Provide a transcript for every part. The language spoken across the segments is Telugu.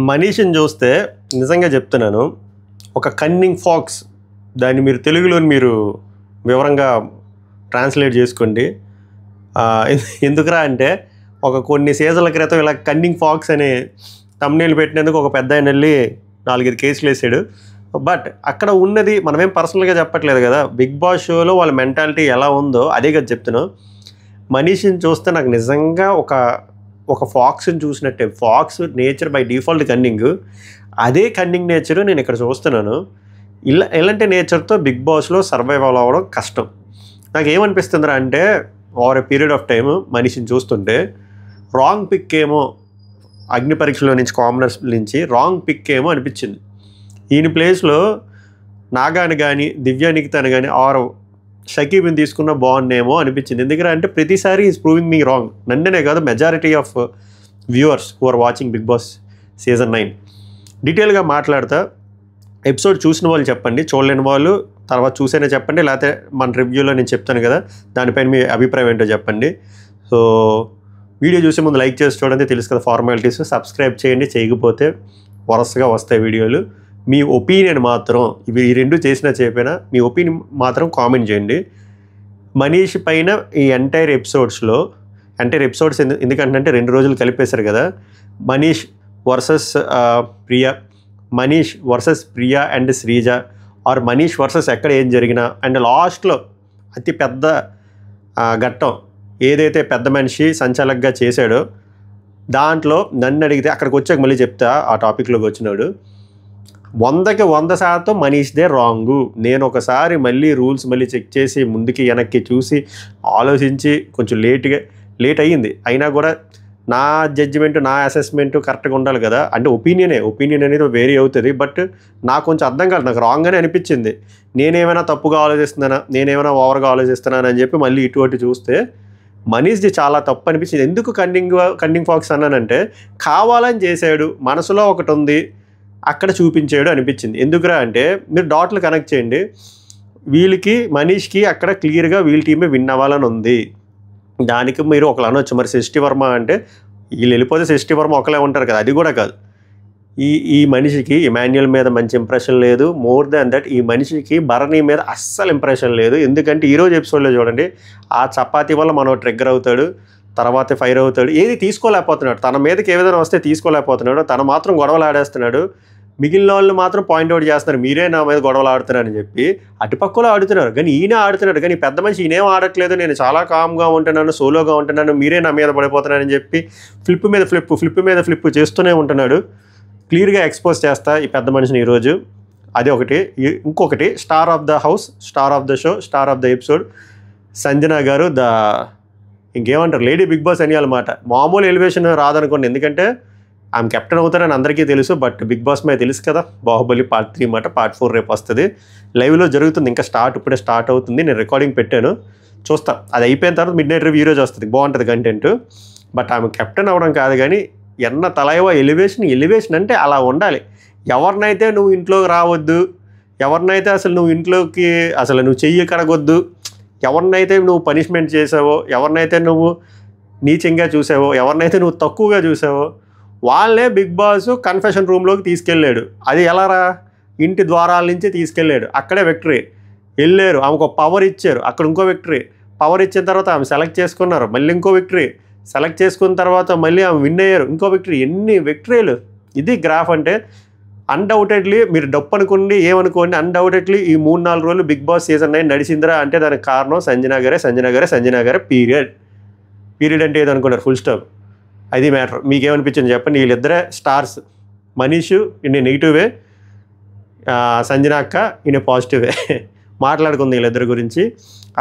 మనీష్‌ని చూస్తే నిజంగా చెప్తున్నాను. ఒక కన్నింగ్ ఫాక్స్. దాన్ని మీరు తెలుగులోని మీరు వివరంగా ట్రాన్స్‌లేట్ చేసుకోండి. ఎందుకురా అంటే కొన్ని సీజన్ల క్రితం ఇలా కన్నింగ్ ఫాక్స్ అనే థంబ్‌నెయిల్ పెట్టినందుకు ఒక పెద్దాయన ఎళ్లి 4, 5 కేసులేసాడు. బట్ అక్కడ ఉన్నది మనమేం పర్సనల్‌గా చెప్పట్లేదు కదా! బిగ్ బాస్ షోలో వాళ్ళ మెంటాలిటీ ఎలా ఉందో అదే కదా చెప్తున్నాం. మనీష్‌ని చూస్తే నాకు నిజంగా ఒక ఫాక్స్‌ని చూసినట్టే. Fox nature by default cunning. అదే కన్నింగ్ నేచర్ నేను ఇక్కడ చూస్తున్నాను. ఇలాంటి నేచర్తో బిగ్ బాస్లో సర్వైవల్ అవ్వడం కష్టం. నాకేమనిపిస్తుందిరా అంటే over a period of time మనీష్‌ని చూస్తుంటే రాంగ్ పిక్ ఏమో అగ్ని పరీక్షలో నుంచి కామనర్స్ నుంచి రాంగ్ పిక్ ఏమో అనిపించింది. ఈయన ప్లేస్లో నాగాని కానీ దివ్యానికితను కానీ ఆర్ షకీబ్ని తీసుకున్న బాగుండేమో అనిపించింది. ఎందుకంటే ప్రతిసారి ఈజ్ ప్రూవింగ్ మీ రాంగ్. నన్ననే కాదు, majority of viewers who are watching Bigg Boss season 9. డీటెయిల్గా మాట్లాడతా. ఎపిసోడ్ చూసిన వాళ్ళు చెప్పండి, చూడలేని వాళ్ళు తర్వాత చూసేనే చెప్పండి, లేకపోతే మన రివ్యూలో నేను చెప్తాను కదా దానిపైన మీ అభిప్రాయం ఏంటో చెప్పండి. సో వీడియో చూసే ముందు లైక్ చేసి చూడండి, తెలుసు కదా ఫార్మాలిటీస్. సబ్స్క్రైబ్ చేయండి, చేయకపోతే వరుసగా వస్తాయి వీడియోలు. మీ ఒపీనియన్ మాత్రం ఈ రెండు చేసినా చేయకపోయినా మీ ఒపీనియన్ మాత్రం కామెంట్ చేయండి. మనీష్ పైన ఈ ఎంటైర్ ఎపిసోడ్స్ ఎందుకంటే 2 రోజులు కలిపేశారు కదా. Manish versus Priya, Manish versus Priya and Sreeja, or Manish versus ఎక్కడ ఏం జరిగినా, అండ్ లాస్ట్లో అతి పెద్ద ఘట్టం ఏదైతే పెద్ద మనిషి సంచాలకుగా చేశాడో దాంట్లో నన్ను అడిగితే అక్కడికి వచ్చాక మళ్ళీ చెప్తా. ఆ టాపిక్లోకి వచ్చినాడు 100కి 100% మనీష్దే రాంగు. నేను ఒకసారి మళ్ళీ రూల్స్ చెక్ చేసి ముందుకి వెనక్కి చూసి ఆలోచించి కొంచెం లేట్ అయ్యింది. అయినా కూడా నా జడ్జిమెంట్, నా అసెస్మెంట్ కరెక్ట్గా ఉండాలి కదా. అంటే ఒపీనియన్ అనేది వేరీ అవుతుంది. బట్ నాకు కొంచెం అర్థం కాదు, నాకు రాంగ్ అని అనిపించింది. నేనేమైనా తప్పుగా ఆలోచిస్తున్నానా, నేనేమైనా ఓవర్గా ఆలోచిస్తున్నానా అని చెప్పి మళ్ళీ ఇటువంటి చూస్తే మనీష్ది చాలా తప్పు అనిపించింది. ఎందుకు కన్నింగ్ ఫాక్స్ అన్నానంటే కావాలని చేశాడు, మనసులో ఒకటి ఉంది అక్కడ చూపించాడు అనిపించింది. ఎందుకురా అంటే మీరు డాట్లు కనెక్ట్ చేయండి. వీళ్ళకి మనీష్కి అక్కడ క్లియర్గా వీళ్ళ టీమే విన్ అవ్వాలని ఉంది. దానికి మీరు ఒకళ్ళు అనొచ్చు, మరి సృష్టి వర్మ అంటే వీళ్ళు వెళ్ళిపోతే సృష్టి వర్మ ఒకలే ఉంటారు కదా. అది కూడా కాదు. ఈ మనిషికి ఇమాన్యుయల్ మీద మంచి ఇంప్రెషన్ లేదు. మోర్ దాన్ దట్ ఈ మనిషికి భరణి మీద అస్సలు ఇంప్రెషన్ లేదు. ఎందుకంటే ఈరోజు ఎపిసోడ్లో చూడండి, ఆ చపాతీ వల్ల మనం ట్రిగ్గర్ అవుతాడు, తర్వాత ఫైర్ అవుతాడు, ఏది తీసుకోలేకపోతున్నాడు. తన మీదకి ఏ విధంగా వస్తే తీసుకోలేకపోతున్నాడు. తను మాత్రం గొడవలు ఆడేస్తున్నాడు. మిగిలిన వాళ్ళు మాత్రం పాయింట్అవుట్ చేస్తున్నారు, మీరే నా మీద గొడవలు ఆడుతున్నారని చెప్పి. అటుపక్కలో ఆడుతున్నారు కానీ ఈయన ఆడుతున్నాడు. కానీ పెద్ద మనిషి ఈయనేం ఆడట్లేదు, నేను చాలా కామ్గా ఉంటున్నాను, సోలోగా ఉంటున్నాను, మీరే నా మీద పడిపోతున్నారని చెప్పి ఫ్లిప్ మీద ఫ్లిప్ చేస్తూనే ఉంటున్నాడు. క్లియర్గా ఎక్స్పోజ్ చేస్తా ఈ పెద్ద మనిషిని ఈరోజు. అది ఒకటి. ఇంకొకటి, star of the house, star of the show, star of the episode Sanjana గారు, ఇంకేమంటారు, లేడీ బిగ్ బాస్ అని అన్నమాట. మామూలు ఎలివేషన్ రాదనుకోండి, ఎందుకంటే ఆమె కెప్టెన్ అవుతారని అందరికీ తెలుసు. బట్ బిగ్ బాస్ మీద తెలుసు కదా, బాహుబలి పార్ట్ 3 మాట, పార్ట్ 4 రేపు వస్తుంది. లైవ్లో జరుగుతుంది, ఇంకా ఇప్పుడే స్టార్ట్ అవుతుంది. నేను రికార్డింగ్ పెట్టాను, చూస్తా. అది అయిపోయిన తర్వాత మిడ్నైట్ రివ్యూ ఈరోజు వస్తుంది, బాగుంటుంది కంటెంట్. బట్ ఆమె కెప్టెన్ అవ్వడం కాదు కానీ ఎన్న తలైవ ఎలివేషన్ అంటే అలా ఉండాలి. ఎవరినైతే నువ్వు ఇంట్లోకి రావద్దు, ఎవరినైతే అసలు నువ్వు ఇంట్లోకి నువ్వు చెయ్యి కడగొద్దు, ఎవరినైతే నువ్వు పనిష్మెంట్ చేసావో, ఎవరినైతే నువ్వు నీచంగా చూసావో, ఎవరినైతే నువ్వు తక్కువగా చూసావో వాళ్ళే బిగ్ బాస్ కన్ఫెషన్ రూమ్లోకి తీసుకెళ్ళాడు. అది ఎలారా, ఇంటి ద్వారాల నుంచి తీసుకెళ్ళాడు. అక్కడే విక్టరీ వెళ్ళారు, ఆమెకు ఒక పవర్ ఇచ్చారు, అక్కడ ఇంకో విక్టరీ, పవర్ ఇచ్చిన తర్వాత ఆమె సెలెక్ట్ చేసుకున్నారు, మళ్ళీ ఇంకో విక్టరీ, సెలెక్ట్ చేసుకున్న తర్వాత మళ్ళీ ఆమె విన్ అయ్యారు, ఇంకో విక్టరీ. ఎన్ని విక్టరీలు! ఇది గ్రాఫ్ అంటే. అన్డౌటెడ్లీ మీరు డప్పు అనుకోండి, ఏమనుకోండి, అన్డౌటెడ్లీ ఈ 3-4 రోజులు బిగ్ బాస్ సీజన్ 9 నడిచిందిరా అంటే దానికి కారణం సంజన గారే పీరియడ్ అంటే ఏదనుకున్నారు, ఫుల్ స్టాప్. అది మ్యాటర్. మీకేమనిపించింది చెప్పండి. వీళ్ళిద్దరే స్టార్స్. మనీష్ ఇన్ నెగిటివ్ వే, సంజన అక్క ఇన్ పాజిటివ్ వే. మాట్లాడుకుంది వీళ్ళిద్దరి గురించి.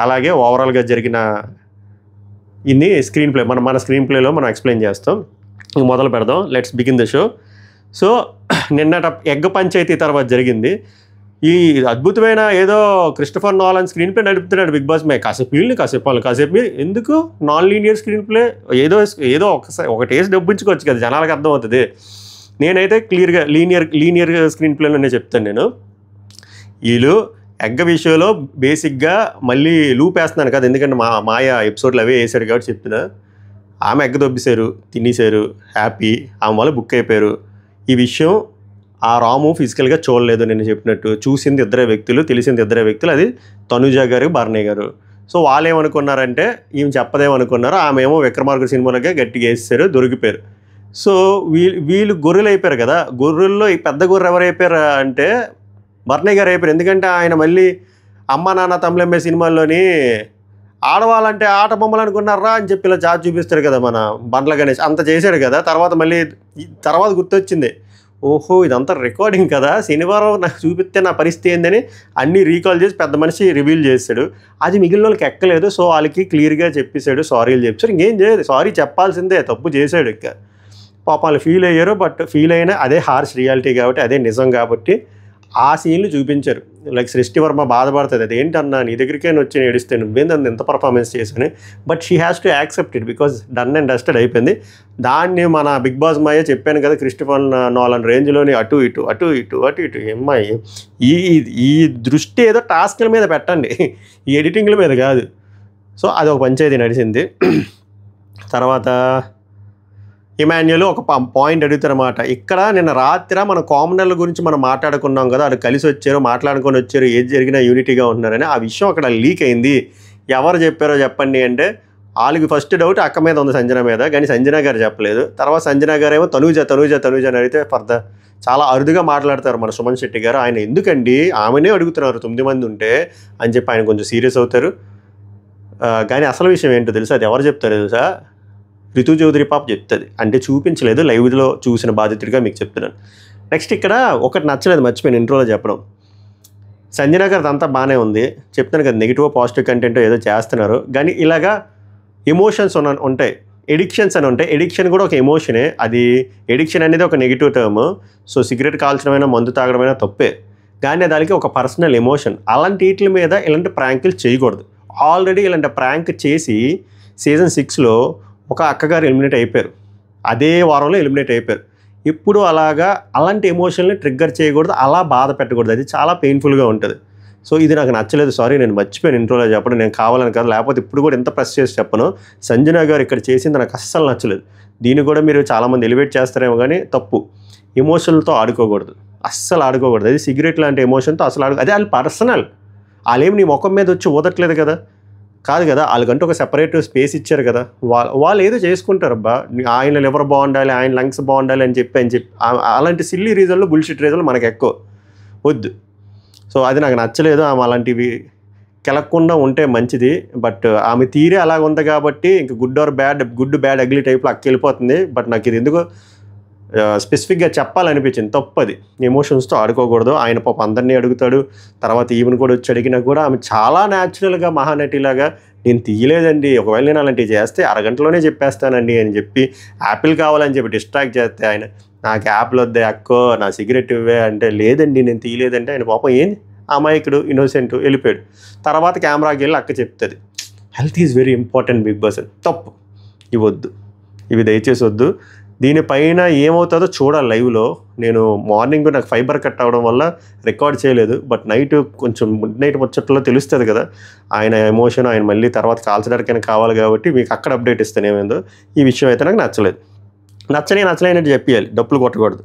అలాగే ఓవరాల్గా జరిగిన ఇన్ని స్క్రీన్ ప్లే మన స్క్రీన్ ప్లేలో మనం ఎక్స్ప్లెయిన్ చేస్తాం. మొదలు పెడదాం. Let's begin the show. So నిన్నట ఎగ్ పంచాయతీ తర్వాత జరిగింది ఈ అద్భుతమైన ఏదో క్రిస్టఫర్ నోలన్ స్క్రీన్ ప్లే నడుపుతున్నాడు బిగ్ బాస్ మీద. కాసేపు వీళ్ళని కాసేపు మీరు ఎందుకు నాన్ లీనియర్ స్క్రీన్ ప్లే ఏదో ఒకటి వేసి డబ్బుంచుకోవచ్చు కదా, జనాలకు అర్థమవుతుంది. నేనైతే క్లియర్గా లీనియర్ స్క్రీన్ ప్లేలోనే చెప్తాను. నేను వీళ్ళు ఎగ్గ విషయంలో బేసిక్గా మళ్ళీ లూప్ వేస్తున్నాను కదా, ఎందుకంటే మాయ ఎపిసోడ్లు అవే వేసారు కాబట్టి చెప్తున్నా. ఆమె ఎగ్గ దొబ్బేశారు, తినేశారు, హ్యాపీ, ఆమె వల్ల బుక్ అయిపోయారు. ఈ విషయం ఆ రాము ఫిజికల్గా చూడలేదు, నేను చెప్పినట్టు చూసింది ఇద్దరే వ్యక్తులు, తెలిసింది ఇద్దరే వ్యక్తులు, అది తనుజ గారు, భరణి గారు. సో వాళ్ళు ఏమనుకున్నారంటే ఈమె చెప్పదేమనుకున్నారు, ఆమె ఏమో విక్రమార్కుడు సినిమాలకే గట్టిగా వేసేసారు, దొరికిపోయారు. సో వీళ్ళు గొర్రెలు అయిపోయారు కదా. గొర్రెల్లో ఈ పెద్ద గొర్రె ఎవరైపోయారు అంటే భరణి గారు అయిపోయారు. ఎందుకంటే ఆయన మళ్ళీ అమ్మ నాన్న తమిళమ్మే సినిమాల్లోని ఆడవాళ్ళంటే ఆట బొమ్మలు అనుకున్నారా అని చెప్పి ఇలా చాటు చూపిస్తారు కదా మన బండ్ల గణేష్, అంత చేశాడు కదా. తర్వాత మళ్ళీ తర్వాత గుర్తొచ్చింది, ఓహో ఇదంతా రికార్డింగ్ కదా, శనివారం నాకు చూపిస్తే నా పరిస్థితి ఏందని అన్నీ రీకాల్ చేసి పెద్ద మనిషి రివీల్ చేశాడు. అది మిగిలిన వాళ్ళకి ఎక్కలేదు. సో వాళ్ళకి క్లియర్గా చెప్పేశాడు, సారీలు చెప్పారు. ఇంకేం చేయదు, సారీ చెప్పాల్సిందే, తప్పు చేశాడు. ఇంకా పాప వాళ్ళు ఫీల్ అయ్యారు. బట్ ఫీల్ అయినా అదే హార్ష్ రియాలిటీ కాబట్టి, అదే నిజం కాబట్టి ఆ సీన్లు చూపించారు. లైక్ సృష్టి వర్మ బాధపడుతుంది, అది ఏంటన్నా నీ దగ్గరికే వచ్చి ఏడిస్తే నువ్వేందని ఎంత పర్ఫార్మెన్స్ చేశాను. But she has to accept it because done and dusted అయిపోయింది. దాన్ని మన బిగ్ బాస్ మాయ చెప్పాను కదా, క్రిస్టోఫర్ నోలన్ రేంజ్లోని అటు ఇటు అమ్మాయి ఈ దృష్టి ఏదో టాస్క్ల మీద పెట్టండి, ఈ ఎడిటింగ్ల మీద కాదు. సో అది ఒక పంచాయతీ నడిచింది. తర్వాత ఇమాన్యుల్ ఒక పాయింట్ అడుగుతారన్నమాట. ఇక్కడ నిన్న రాత్రి మన కామనర్ల గురించి మనం మాట్లాడుకున్నాం కదా, వాళ్ళు కలిసి వచ్చారు, మాట్లాడుకొని వచ్చారు, ఏది జరిగినా యూనిటీగా ఉంటున్నారని. ఆ విషయం అక్కడ లీక్ అయింది. ఎవరు చెప్పారో చెప్పండి అంటే వాళ్ళకి ఫస్ట్ డౌట్ అక్క మీద ఉంది, సంజన మీద. కానీ సంజన గారు చెప్పలేదు. తర్వాత సంజన గారు ఏమో తనూజ అని అడిగితే చాలా అరుదుగా మాట్లాడతారు మన సుమన్ శెట్టి గారు. ఆయన ఎందుకండి ఆమెనే అడుగుతున్నారు 9 మంది ఉంటే అని చెప్పి ఆయన కొంచెం సీరియస్ అవుతారు. కానీ అసలు విషయం ఏంటో తెలుసా, అది ఎవరు చెప్తారు తెలుసా, రితు చౌదరి పాప చెప్తుంది. అంటే చూపించలేదు, లైవ్లో చూసిన బాధితుడిగా మీకు చెప్తున్నాను. నెక్స్ట్ ఇక్కడ ఒకటి నచ్చలేదు, మర్చిపోయిన ఇంట్రోలో చెప్పడం. సంజన గారిది అంతా బాగానే ఉంది, చెప్తాను కదా, నెగిటివ్ పాజిటివ్ కంటెంట్ ఏదో చేస్తున్నారు. కానీ ఇలాగా ఎమోషన్స్ ఉంటాయి, ఎడిక్షన్స్ అని ఉంటాయి. ఎడిక్షన్ కూడా ఒక ఎమోషనే. అది ఎడిక్షన్ అనేది ఒక నెగిటివ్ టర్మ్. సో సిగరెట్ కాల్చడమైనా మందు తాగడమైనా తప్పే, కానీ దానికి ఒక పర్సనల్ ఎమోషన్. అలాంటి వీటి మీద ఇలాంటి ప్రాంకులు చేయకూడదు. ఆల్రెడీ ఇలాంటి ప్రాంక్ చేసి సీజన్ 6లో ఒక అక్కగారు ఎలిమినేట్ అయిపోయారు, అదే వారంలో ఎలిమినేట్ అయిపోయారు. ఇప్పుడు అలాంటి ఎమోషన్ని ట్రిగ్గర్ చేయకూడదు, అలా బాధ పెట్టకూడదు, అది చాలా పెయిన్ఫుల్గా ఉంటుంది. సో ఇది నాకు నచ్చలేదు, సారీ నేను మర్చిపోయాను ఇంట్రోలో చెప్పడం, నేను కావాలని కాదు, లేకపోతే ఇప్పుడు కూడా ఎంత ప్రెస్ చేసి చెప్పను. సంజన గారు ఇక్కడ చేసింది నాకు అస్సలు నచ్చలేదు. దీన్ని కూడా మీరు చాలామంది ఎలివేట్ చేస్తారేమో, కానీ తప్పు. ఎమోషన్లతో ఆడుకోకూడదు, అస్సలు ఆడుకోకూడదు. అది సిగరెట్ లాంటి ఎమోషన్తో అసలు అదే వాళ్ళు పర్సనల్, వాళ్ళేమి నీ ముఖం మీద వచ్చి ఊదట్లేదు కదా, కాదు కదా, వాళ్ళకంటూ ఒక సెపరేట్ స్పేస్ ఇచ్చారు కదా, వాళ్ళు ఏదో చేసుకుంటారు. అబ్బా ఆయన లివర్ బాగుండాలి, ఆయన లంగ్స్ బాగుండాలి అని చెప్పి అలాంటి సిల్లీ రీజన్లు, బుల్షిట్ రీజన్లు మనకు ఎక్కువ వద్దు. సో అది నాకు నచ్చలేదు. ఆమె అలాంటివి కెలక్కుండా ఉంటే మంచిది. బట్ ఆమె తీరే అలాగ ఉంది కాబట్టి ఇంక గుడ్ బ్యాడ్ అగ్లీ టైప్లో వెళ్ళిపోతుంది. బట్ నాకు ఇది ఎందుకో స్పెసిఫిక్గా చెప్పాలనిపించింది, తప్పది. ఎమోషన్స్తో ఆడుకోకూడదు. ఆయన పాప అందరినీ అడుగుతాడు, తర్వాత ఈవెన్ కూడా వచ్చి అడిగినా కూడా ఆమె చాలా న్యాచురల్గా మహానటిలాగా నేను తీయలేదండి, ఒకవేళ నేను అలాంటివి చేస్తే అరగంటలోనే చెప్పేస్తానండి అని చెప్పి, యాపిల్ కావాలని చెప్పి డిస్ట్రాక్ట్ చేస్తే ఆయన నాకు యాపిల్ వద్దే అక్కో నా సిగరెట్ ఇవ్వే అంటే లేదండి నేను తీయలేదంటే ఆయన పాపం ఏంది అమాయకుడు ఇన్నోసెంట్ వెళ్ళిపోయాడు. తర్వాత కెమెరాకి వెళ్ళి అక్క చెప్తుంది health is very important Bigg Boss అని. తప్పు, ఇవి వద్దు, ఇవి దయచేసి వద్దు. దీనిపైన ఏమవుతుందో చూడాలి లైవ్లో. నేను మార్నింగ్ నాకు ఫైబర్ కట్ అవ్వడం వల్ల రికార్డ్ చేయలేదు, బట్ నైట్ కొంచెం మిడ్ నైట్ వచ్చేట్లో తెలుస్తుంది కదా ఆయన ఎమోషన్, ఆయన మళ్ళీ తర్వాత కాల్చడానికైనా కావాలి కాబట్టి మీకు అక్కడ అప్డేట్ ఇస్తాను ఏమైందో. ఈ విషయం అయితే నాకు నచ్చలేదు. నచ్చలేనట్టు చెప్పేయాలి, డప్పులు కొట్టకూడదు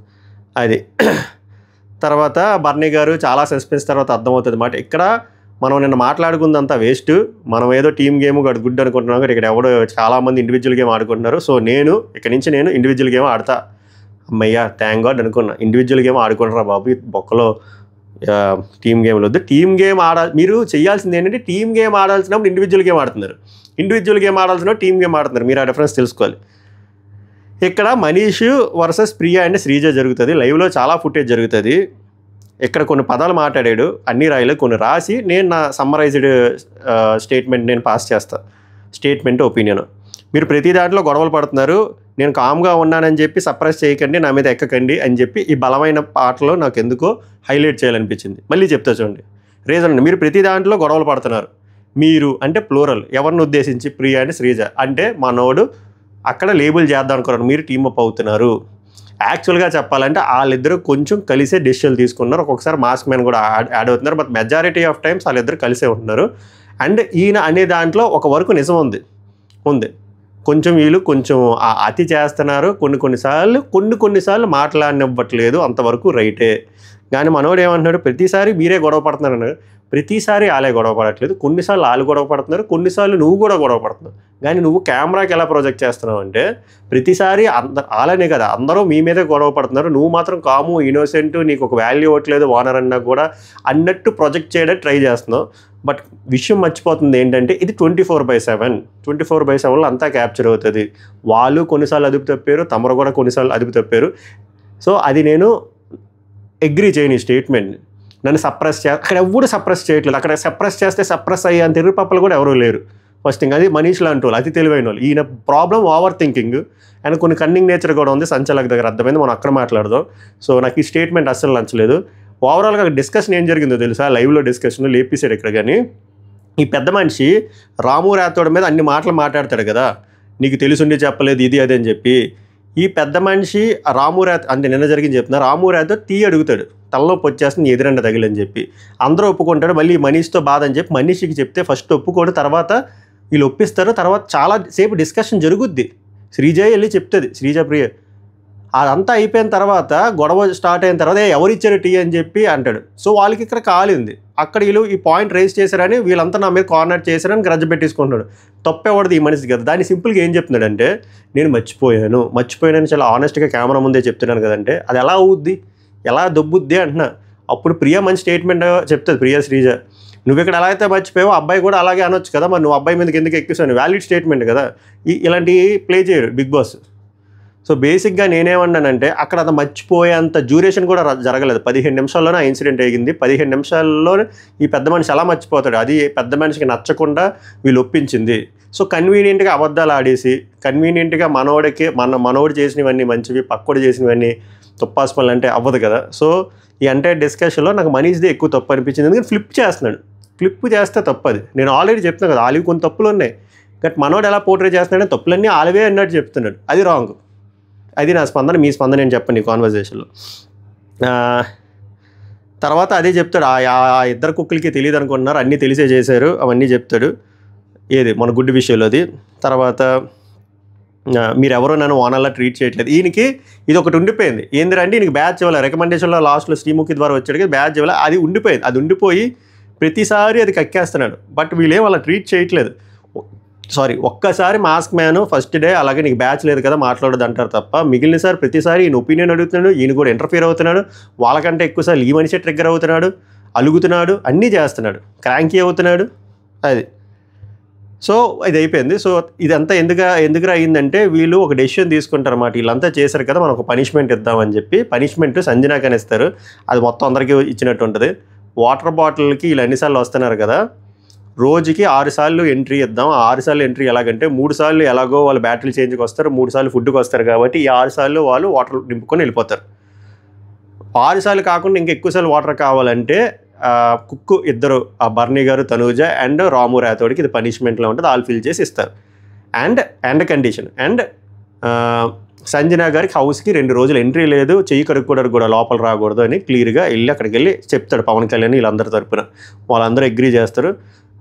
అది. తర్వాత బర్నీ గారు చాలా సస్పెన్స్ తర్వాత అర్థమవుతుంది మాట. ఇక్కడ మనం నిన్న మాట్లాడుకుందంతా వేస్ట్. మనం ఏదో టీమ్ గేమ్ గుడ్ అనుకుంటున్నాం కానీ ఇక్కడ ఎవడో చాలామంది ఇండివిజువల్ గేమ్ ఆడుకుంటున్నారు. సో ఇక్కడి నుంచి నేను ఇండివిజువల్ గేమ్ ఆడతా. అమ్మయ్యా థ్యాంక్ గాడ్ అనుకున్నా. ఇండివిజువల్ గేమ్ ఆడుకుంటారా బాబు, బొక్కలో టీమ్ గేమ్లు వద్దు. టీమ్ గేమ్ మీరు చేయాల్సింది ఏంటంటే టీమ్ గేమ్ ఆడాల్సినప్పుడు ఇండివిజువల్ గేమ్ ఆడుతున్నారు, ఇండివిజువల్ గేమ్ ఆడాల్సినప్పుడు టీమ్ గేమ్ ఆడుతున్నారు. మీరు ఆ డిఫరెన్స్ తెలుసుకోవాలి. ఇక్కడ మనీష్ వర్సెస్ ప్రియా అండ్ శ్రీజ జరుగుతుంది. లైవ్లో చాలా ఫుటేజ్ జరుగుతుంది. ఇక్కడ కొన్ని పదాలు మాట్లాడాడు, అన్ని రాయలేదు, కొన్ని రాసి నేను నా సమ్మరైజ్డ్ స్టేట్మెంట్ నేను పాస్ చేస్తాను. Statement opinion. మీరు ప్రతి దాంట్లో గొడవలు పడుతున్నారు, నేను కామ్గా ఉన్నానని చెప్పి సర్ప్రైజ్ చేయకండి, నా మీద ఎక్కకండి అని చెప్పి ఈ బలమైన పాటలో నాకు ఎందుకో హైలైట్ చేయాలనిపించింది. మళ్ళీ చెప్తా చూడండి రీజన్. మీరు ప్రతి దాంట్లో గొడవలు పడుతున్నారు, మీరు అంటే ప్లూరల్, ఎవరిని ఉద్దేశించి ప్రియా అండ్ శ్రీజ అంటే మనోడు అక్కడ లేబుల్ చేద్దాం అనుకున్నారు, మీరు టీమప్ అవుతున్నారు. యాక్చువల్గా చెప్పాలంటే వాళ్ళిద్దరూ కొంచెం కలిసే డెసిషన్లు తీసుకున్నారు. ఒక్కొక్కసారి మాస్క్ మ్యాన్ కూడా యాడ్ అవుతున్నారు, బట్ మెజారిటీ ఆఫ్ టైమ్స్ వాళ్ళిద్దరు కలిసే ఉంటున్నారు. అండ్ ఈయన అనే దాంట్లో ఒక వరకు నిజం ఉంది. కొంచెం వీళ్ళు కొంచెం అతి చేస్తున్నారు. కొన్నిసార్లు మాట్లాడనివ్వట్లేదు, అంతవరకు రైటే. కానీ మనోడు ఏమంటున్నాడు, ప్రతిసారి మీరే గొడవ పడుతున్నారు అన్నాడు. ప్రతిసారి వాళ్ళే గొడవ పడట్లేదు, కొన్నిసార్లు వాళ్ళు గొడవ పడుతున్నారు, కొన్నిసార్లు నువ్వు కూడా గొడవ పడుతున్నావు. కానీ నువ్వు కెమెరాకి ఎలా ప్రొజెక్ట్ చేస్తున్నావు అంటే ప్రతిసారి అలానే కదా, అందరూ మీ మీదే గొడవ పడుతున్నారు, నువ్వు మాత్రం కాము ఇన్నోసెంట్, నీకు ఒక వాల్యూ ఇవ్వట్లేదు ఓనర్ అన్నా కూడా అన్నట్టు ప్రొజెక్ట్ చేయడానికి ట్రై చేస్తున్నావు. బట్ విషయం మర్చిపోతుంది ఏంటంటే ఇది 24/7. 24/7 అంతా క్యాప్చర్ అవుతుంది. వాళ్ళు కొన్నిసార్లు అదుపు తప్పారు, తమరు కూడా కొన్నిసార్లు అదుపు తప్పారు. సో అది నేను అగ్రీ చేయను ఈ స్టేట్మెంట్ని. నన్ను అక్కడ ఎవరు సప్రెస్ చేయట్లేదు. అక్కడ సప్రెస్ అయ్యే అంత ఎర్రపప్పలు కూడా ఎవరూ లేరు. ఫస్ట్ థింగ్ అది మనీష్ లాంటి వాళ్ళు, అతి తెలివైన వాళ్ళు. ఈయన ప్రాబ్లం ఓవర్ థింకింగ్ అండ్ కొన్ని కన్నింగ్ నేచర్ కూడా ఉంది. సంచలక్ దగ్గర అర్థమైంది, మనం అక్కడ మాట్లాడదాం. సో నాకు ఈ స్టేట్మెంట్ అస్సలు నచ్చలేదు. ఓవరాల్గా డిస్కషన్ ఏం జరిగిందో తెలుసా, లైవ్లో డిస్కషన్ లేపేశాడు ఇక్కడ. కానీ ఈ పెద్ద మనిషి రాము రాథోడ్ మీద అన్ని మాటలు మాట్లాడతాడు కదా, నీకు తెలుసుండి చెప్పలేదు ఇది అది అని చెప్పి. ఈ పెద్ద మనిషి అంటే నిన్న జరిగింది చెప్తున్నా, రాము రాథోడ్ టీ అడుగుతాడు, తలలోకి వచ్చేస్తుంది ఎదురండ తగిలని చెప్పి. అందరూ ఒప్పుకుంటాడు. మళ్ళీ మనీష్తో బాధ అని చెప్పి మనీష్కి చెప్తే ఫస్ట్ ఒప్పుకోడు, తర్వాత వీళ్ళు ఒప్పిస్తారు. తర్వాత చాలా సేపు డిస్కషన్ జరుగుద్ది. శ్రీజ వెళ్ళి చెప్తుంది, శ్రీజ ప్రియ. అదంతా అయిపోయిన తర్వాత గొడవ స్టార్ట్ అయిన తర్వాత ఎవరు ఇచ్చారు టీ అని చెప్పి అంటాడు. సో వాళ్ళకి ఇక్కడ కాలింది. అక్కడ వీళ్ళు ఈ పాయింట్ రేస్ చేశారని వీళ్ళంతా నా మీద కార్నర్ చేశారని గ్రజ్జ పెట్టేసుకుంటున్నాడు. తప్పేవాడిది ఈ మనిషి కదా. దాన్ని సింపుల్గా ఏం చెప్తున్నాడంటే, నేను మర్చిపోయానని చాలా ఆనెస్ట్గా కెమెరా ముందే చెప్తున్నాను కదంటే అది ఎలా అవుద్ది, ఎలా దొబ్బుద్ది అంటున్నా. అప్పుడు ప్రియ మంచి స్టేట్మెంట్ చెప్తుంది, ప్రియ శ్రీజ, నువ్వు ఇక్కడ ఎలా అయితే మర్చిపోయావో అబ్బాయి కూడా అలాగే అనొచ్చు కదా, మరి నువ్వు అబ్బాయి మీదకి ఎందుకు ఎక్కిస్తాను, వ్యాలిడ్ స్టేట్మెంట్ కదా. ఇలాంటివి ప్లే చేయడు బిగ్ బాస్. సో బేసిక్గా నేనేమన్నానంటే అక్కడ అది మర్చిపోయేంత డ్యూరేషన్ కూడా జరగలేదు. 15 నిమిషాల్లోనే ఆ ఇన్సిడెంట్ అయ్యింది. 15 నిమిషాల్లో ఈ పెద్ద మనిషి ఎలా మర్చిపోతాడు, అది పెద్ద మనిషికి నచ్చకుండా వీళ్ళు ఒప్పించింది. సో కన్వీనియంట్గా అబద్ధాలు ఆడేసి కన్వీనియంట్గా మనోడు చేసినవన్నీ మంచివి, పక్కోడు చేసినవన్నీ తుప్పాస్పల్ అంటే అవ్వదు కదా. సో ఈ అంటే డిస్కషన్లో నాకు మనీష్దే ఎక్కువ తప్పు అనిపించింది. ఎందుకంటే ఫ్లిప్ చేస్తే తప్పది. నేను ఆల్రెడీ చెప్తున్నాను కదా, ఆలివి కొన్ని తప్పులు ఉన్నాయి. బట్ మనోడు ఎలా పోర్ట్రే చేస్తున్నాడంటే తప్పులన్నీ ఆలివే అన్నట్టు చెప్తున్నాడు, అది రాంగ్. అది నా స్పందన. మీ స్పందన నేను చెప్పండి ఈ కాన్వర్జేషన్లో. తర్వాత అదే చెప్తాడు, ఆ ఇద్దరు కుక్కలకి తెలియదు అనుకుంటున్నారు, అన్నీ తెలిసే చేశారు అవన్నీ చెప్తాడు. ఏది మన గుడ్డి విషయంలోది. తర్వాత మీరెవరో నన్ను ఓనర్లా ట్రీట్ చేయట్లేదు. ఈయనకి ఇది ఒకటి ఉండిపోయింది. ఏంటంటే ఈయనకి బ్యాచ్ ఇవ్వాలి, రికమెండేషన్లో లాస్ట్లో శ్రీముఖి ద్వారా వచ్చాడు, బ్యాచ్ ఇవ్వాలి, అది ఉండిపోయింది. అది ఉండిపోయి ప్రతిసారి అది కక్కేస్తున్నాడు. బట్ వీళ్ళేం అలా ట్రీట్ చేయట్లేదు. ఒక్కసారి మాస్క్ మ్యాన్ ఫస్ట్ డే అలాగే నీకు బ్యాచ్ లేదు కదా మాట్లాడదు అంటారు తప్ప, మిగిలినసారి ప్రతిసారి ఈయన ఒపీనియన్ అడుగుతున్నాడు, ఈయన కూడా ఇంటర్ఫియర్ అవుతున్నాడు. వాళ్ళకంటే ఎక్కువసారి ఈ మనిషి ట్రిగ్గర్ అవుతున్నాడు, అలుగుతున్నాడు, అన్నీ చేస్తున్నాడు, క్రాంకీ అవుతున్నాడు. అది సో ఇది అయిపోయింది. సో ఇదంతా ఎందుకు అయ్యిందంటే వీళ్ళు ఒక డెసిషన్ తీసుకుంటారు అన్నమాట. వీళ్ళంతా చేశారు కదా, మనం ఒక పనిష్మెంట్ ఇద్దామని చెప్పి. పనిష్మెంట్ సంజనాకి అని ఇస్తారు, అది మొత్తం అందరికీ ఇచ్చినట్టు ఉంటుంది. వాటర్ బాటిల్కి వీళ్ళు ఎన్నిసార్లు వస్తున్నారు కదా, రోజుకి 6 సార్లు ఎంట్రీ ఇద్దాం. 6 సార్లు ఎంట్రీ ఎలాగంటే 3 సార్లు ఎలాగో వాళ్ళు బ్యాటరీ చేంజ్కి వస్తారు, 3 సార్లు ఫుడ్కి వస్తారు కాబట్టి ఈ 6 సార్లు వాళ్ళు వాటర్ నింపుకొని వెళ్ళిపోతారు. 6 సార్లు కాకుండా ఇంకా ఎక్కువ సార్లు వాటర్ కావాలంటే కుక్కు ఇద్దరు, ఆ బర్నీ గారు తనూజ అండ్ రాము రాథోడ్కి ఇది పనిష్మెంట్లో ఉంటుంది, వాళ్ళు ఫిల్ చేసి ఇస్తారు. అండ్ కండిషన్ అండ్ సంజన గారికి హౌస్కి 2 రోజులు ఎంట్రీ లేదు, చెయ్యి కడుక్కోవడానికి కూడా లోపల రాకూడదు అని క్లియర్గా అక్కడికి వెళ్ళి చెప్తాడు పవన్ కళ్యాణ్ వీళ్ళందరి తరపున. వాళ్ళందరూ అగ్రీ చేస్తారు.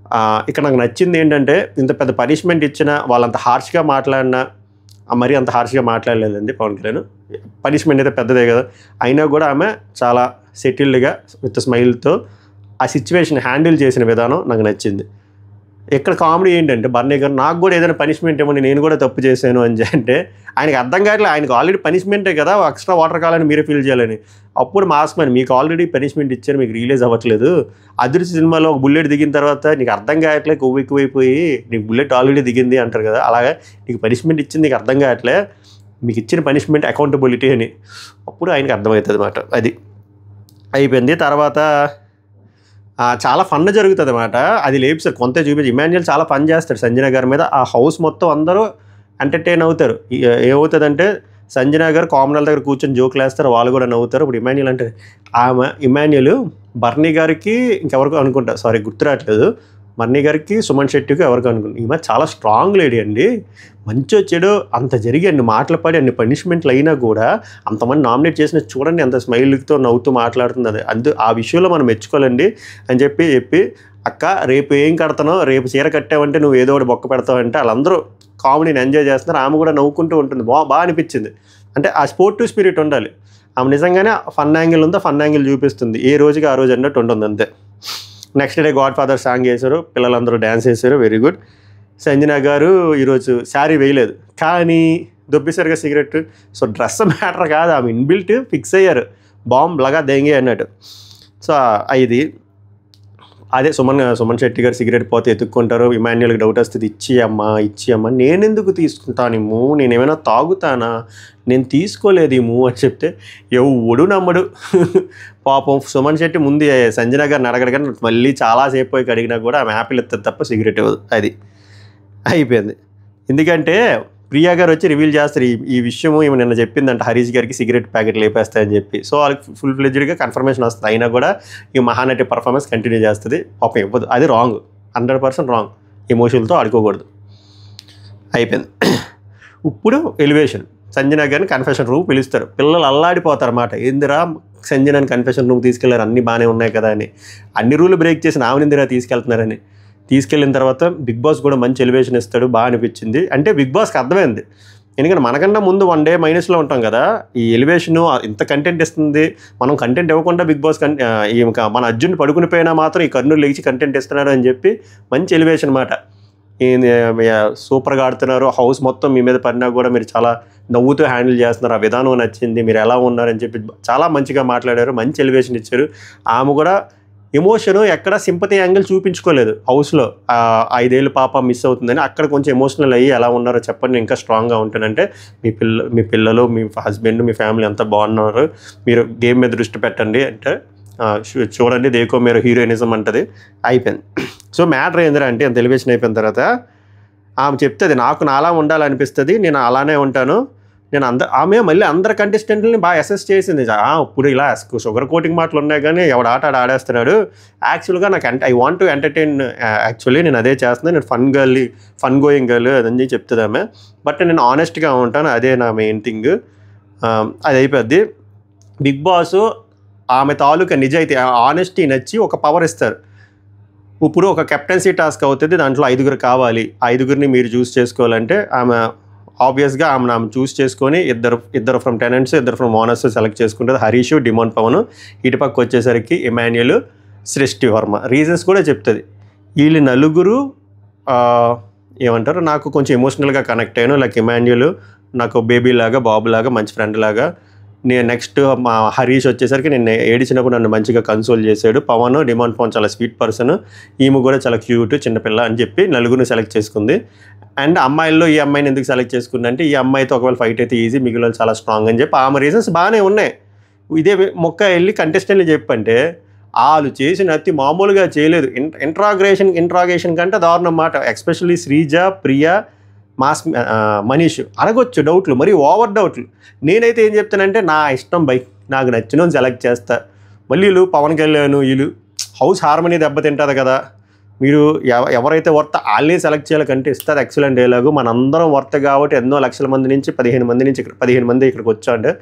ఇక్కడ నాకు నచ్చింది ఏంటంటే ఇంత పెద్ద పనిష్మెంట్ ఇచ్చిన వాళ్ళంత హార్ష్గా మాట్లాడినా, మరీ అంత హార్ష్గా మాట్లాడలేదండి పవన్ కళ్యాణ్. పనిష్మెంట్ అయితే పెద్దదే కదా, అయినా కూడా ఆమె చాలా సెటిల్డ్గా విత్ స్మైల్తో ఆ సిచ్యువేషన్ హ్యాండిల్ చేసిన విధానం నాకు నచ్చింది. ఇక్కడ కామెడీ ఏంటంటే బర్నీ గారు నాకు కూడా ఏదైనా పనిష్మెంట్ ఇవ్వండి, నేను కూడా తప్పు చేశాను అని అంటే ఆయనకు అర్థం కావట్లేదు. ఆయనకు ఆల్రెడీ పనిష్మెంటే కదా, ఎక్స్ట్రా వాటర్ కావాలని మీరే ఫీల్ చేయాలని. అప్పుడు మాస్క్ మ్యాన్ మీకు ఆల్రెడీ పనిష్మెంట్ ఇచ్చారు, మీకు రిలీజ్ అవ్వట్లేదు. అదృశ్య సినిమాలో ఒక బుల్లెట్ దిగిన తర్వాత నీకు అర్థం కావట్లే, కొవ్వు ఎక్కువైపోయి నీకు బుల్లెట్ ఆల్రెడీ దిగింది అంటారు కదా, అలాగే నీకు పనిష్మెంట్ ఇచ్చింది నీకు అర్థం కావట్లే, మీకు ఇచ్చిన పనిష్మెంట్ అకౌంటబిలిటీ అని. అప్పుడు ఆయనకు అర్థమవుతుంది అన్నమాట. అది అయిపోయింది. తర్వాత చాలా ఫన్ జరుగుతుంది అన్నమాట. అది లేపుసారు కొంత చూపించి. ఇమాన్యుయల్ చాలా ఫన్ చేస్తాడు సంజన గారి మీద. ఆ హౌస్ మొత్తం అందరూ ఎంటర్టైన్ అవుతారు. ఏమవుతుందంటే సంజన గారు కామనల్ దగ్గర కూర్చొని జోకులు వేస్తారు, వాళ్ళు కూడా నవ్వుతారు. ఇప్పుడు ఇమాన్యుయల్ అంటే ఇమాన్యుయల్ బర్నీ గారికి ఇంకెవరికి అనుకుంటా, గుర్తు రావట్లేదు, బర్నీ గారికి సుమన్ శెట్టికి ఎవరికి అనుకుంటా. ఈమె చాలా స్ట్రాంగ్ లేడీ అండి, మంచి చెడు అంత జరిగి అన్ని మాటలు పడి అన్ని పనిష్మెంట్లు అయినా కూడా అంతమంది నామినేట్ చేసిన చూడండి ఎంత స్మైల్తో నవ్వుతూ మాట్లాడుతుంది. అది ఆ విషయంలో మనం మెచ్చుకోవాలండి అని చెప్పి అక్క రేపు ఏం కడతానో, రేపు చీర కట్టావంటే నువ్వు ఏదో ఒకటి బొక్క పెడతావంటే వాళ్ళందరూ కామెడీని ఎంజాయ్ చేస్తున్నారు, ఆమె కూడా నవ్వుకుంటూ ఉంటుంది. బాగా అనిపించింది. అంటే ఆ స్పోర్టివ్ స్పిరిట్ ఉండాలి. ఆమె నిజంగానే ఫన్ యాంగిల్ ఉందో ఫన్ యాంగిల్ చూపిస్తుంది, ఏ రోజుకి ఆ రోజు అన్నట్టు ఉంటుంది అంతే. Next day God father song వేశారు, పిల్లలందరూ డ్యాన్స్ చేశారు, వెరీ గుడ్. సంజన గారు ఈరోజు శారీ వేయలేదు కానీ దొబ్బేసరిగా సిగరెట్. సో డ్రెస్ మ్యాటర్ కాదు, ఆమె ఇన్బిల్ట్ ఫిక్స్ అయ్యారు, బాంబ్ లాగా దెంగే అన్నట్టు. సో ఇది అదే సుమన్ శెట్టి గారు సిగరెట్ పోతే ఎత్తుక్కుంటారు, ఇమాన్యుయల్కి డౌట్ వస్తుంది, ఇచ్చి అమ్మ నేనెందుకు తీసుకుంటానేమో, నేను ఏమైనా తాగుతానా, నేను తీసుకోలేదు ఏమో అని చెప్తే ఎవడు నమ్మడు. పాపం సుమన్ శెట్టి ముందు సంజన గారిని అడగడు కానీ మళ్ళీ చాలాసేపు పోయి అడిగినా కూడా ఆమె యాపిల్ ఎత్తది తప్ప సిగరెట్ ఇవ్వదు. అది అయిపోయింది. ఎందుకంటే ప్రియా గారు వచ్చి రివీల్ చేస్తారు ఈ విషయము, ఈమె నిన్న చెప్పిందంట హరీష్ గారికి సిగరెట్ ప్యాకెట్ లేపేస్తాయని చెప్పి. సో వాళ్ళకి ఫుల్ ఫ్లెడ్జ్డ్గా కన్ఫర్మేషన్ వస్తుంది, అయినా కూడా ఈ మహానటి పర్ఫార్మెన్స్ కంటిన్యూ చేస్తుంది. పాపం ఇవ్వదు, అది రాంగ్, 100% రాంగ్. ఎమోషన్తో ఆడుకోకూడదు. అయిపోయింది. ఇప్పుడు ఎలివేషన్. సంజన గారిని కన్ఫెషన్ రూమ్ పిలుస్తారు, పిల్లలు అల్లాడిపోతారు అన్నమాట. ఏందిరా సంజనాని కన్ఫెషన్ రూమ్ తీసుకెళ్లారు, అన్నీ బాగానే ఉన్నాయి కదా అని, అన్ని రూల్ బ్రేక్ చేసి ఆమెనిందిరా తీసుకెళ్తున్నారని. తీసుకెళ్ళిన తర్వాత బిగ్ బాస్ కూడా మంచి ఎలివేషన్ ఇస్తాడు, బాగా అనిపించింది. అంటే బిగ్ బాస్కి అర్థమైంది, ఎందుకంటే మనకన్నా ముందు 1 డే మైనస్లో ఉంటాం కదా, ఈ ఎలివేషను ఇంత కంటెంట్ ఇస్తుంది, మనం కంటెంట్ ఇవ్వకుండా బిగ్ బాస్ ఇంకా మన అర్జున్ పడుకుని పోయినా మాత్రం ఈ కర్నూలు లేచి కంటెంట్ ఇస్తున్నారు అని చెప్పి మంచి ఎలివేషన్ అన్నమాట. సూపర్గా ఆడుతున్నారు, హౌస్ మొత్తం మీ మీద పడినా కూడా మీరు చాలా నవ్వుతూ హ్యాండిల్ చేస్తున్నారు, ఆ విధానం నచ్చింది, మీరు ఎలా ఉన్నారని చెప్పి చాలా మంచిగా మాట్లాడారు, మంచి ఎలివేషన్ ఇచ్చారు. ఆమె కూడా ఎమోషను ఎక్కడ సింపతి యాంగిల్ చూపించుకోలేదు. హౌస్లో 5 ఏళ్ళు పాప మిస్ అవుతుందని అక్కడ కొంచెం ఎమోషనల్ అయ్యి ఎలా ఉన్నారో చెప్పండి, ఇంకా స్ట్రాంగ్గా ఉంటానంటే మీ పిల్లలు మీ హస్బెండ్ మీ ఫ్యామిలీ అంతా బాగున్నారు, మీరు గేమ్ మీద దృష్టి పెట్టండి అంటే చూడండి దేకో మీరు హీరోయినిజం అంటది. అయిపోయింది. సో మ్యాటర్ ఏందిరా అంటే అంత ఎలివేషన్ అయిపోయిన తర్వాత ఆమె చెప్తుంది, నాకు నాలా ఉండాలనిపిస్తుంది, నేను అలానే ఉంటాను, నేను ఆమె మళ్ళీ అందరు కంటెస్టెంట్ని బాగా అసెస్ చేసింది. ఇప్పుడు ఇలా షుగర్ కోటింగ్ మాటలు ఉన్నాయి కానీ ఎవడు ఆట ఆడేస్తున్నాడు, యాక్చువల్గా నాకు I want to entertain, actually నేను అదే చేస్తున్నాను, నేను ఫన్ గోయింగ్ గర్ల్ అదని చెప్తుంది ఆమె. బట్ నేను ఆనెస్ట్గా ఉంటాను, అదే నా మెయిన్ థింగ్. అది అయిపోద్ది. బిగ్ బాస్ ఆమె తాలూకా నిజాయితీ ఆనెస్టీ నచ్చి ఒక పవర్ ఇస్తారు. ఇప్పుడు ఒక కెప్టెన్సీ టాస్క్ అవుతుంది, దాంట్లో 5 కావాలి, 5 మీరు చూస్ చేసుకోవాలంటే ఆమె ఆబ్వియస్గా ఆమె చూస్ చేసుకొని ఇద్దరు from tenants, 2 from owners select చేసుకుంటుంది. హరీష్, డిమాండ్ పవన్, ఇటుపక్క వచ్చేసరికి ఇమాన్యుయల్, సృష్టి వర్మ. రీజన్స్ కూడా చెప్తుంది. వీళ్ళు 4 ఏమంటారు, నాకు కొంచెం ఎమోషనల్గా కనెక్ట్ అయ్యాను. లైక్ ఇమాన్యుయల్ నాకు బేబీ లాగా, బాబు లాగా, మంచి ఫ్రెండ్ లాగా. నేను నెక్స్ట్ మా హరీష్ వచ్చేసరికి నేను ఏడిచినప్పుడు నన్ను మంచిగా కన్సోల్ చేశాడు. పవన్, డిమాండ్ పవన్ చాలా స్వీట్ పర్సన్, ఈమె కూడా చాలా క్యూట్ చిన్నపిల్ల అని చెప్పి 4 సెలెక్ట్ చేసుకుంది. అండ్ అమ్మాయిల్లో ఈ అమ్మాయిని ఎందుకు సెలెక్ట్ చేసుకుందంటే ఈ అమ్మాయితో ఒకవేళ ఫైట్ అయితే ఈజీ, మిగిలిన చాలా స్ట్రాంగ్ అని చెప్పి ఆమె రీజన్స్ బాగానే ఉన్నాయి. ఇదే మొక్క వెళ్ళి కంటెస్టెంట్లు చెప్పంటే వాళ్ళు చేసిన అతి మామూలుగా చేయలేదు. ఇంట్రాగేషన్ కంటే దారుణం మాట. ఎస్పెషల్లీ శ్రీజ, ప్రియా, మనీష్ అడగొచ్చు డౌట్లు, మరి ఓవర్ డౌట్లు. నేనైతే ఏం చెప్తానంటే నా ఇష్టం బై, నాకు నచ్చిన సెలెక్ట్ చేస్తా. మళ్ళీ వీళ్ళు పవన్ కళ్యాణ్ వీళ్ళు హౌస్ హార్మనీ దెబ్బతింటుంది కదా, మీరు ఎవరైతే వర్త వాళ్ళే సెలెక్ట్ చేయాలి కంటే ఇస్తారు. ఎక్సలెంట్ డైలాగు, మనందరం వర్త కాబట్టి ఎన్నో లక్షల మంది నుంచి 15 మంది ఇక్కడికి వచ్చా అంటే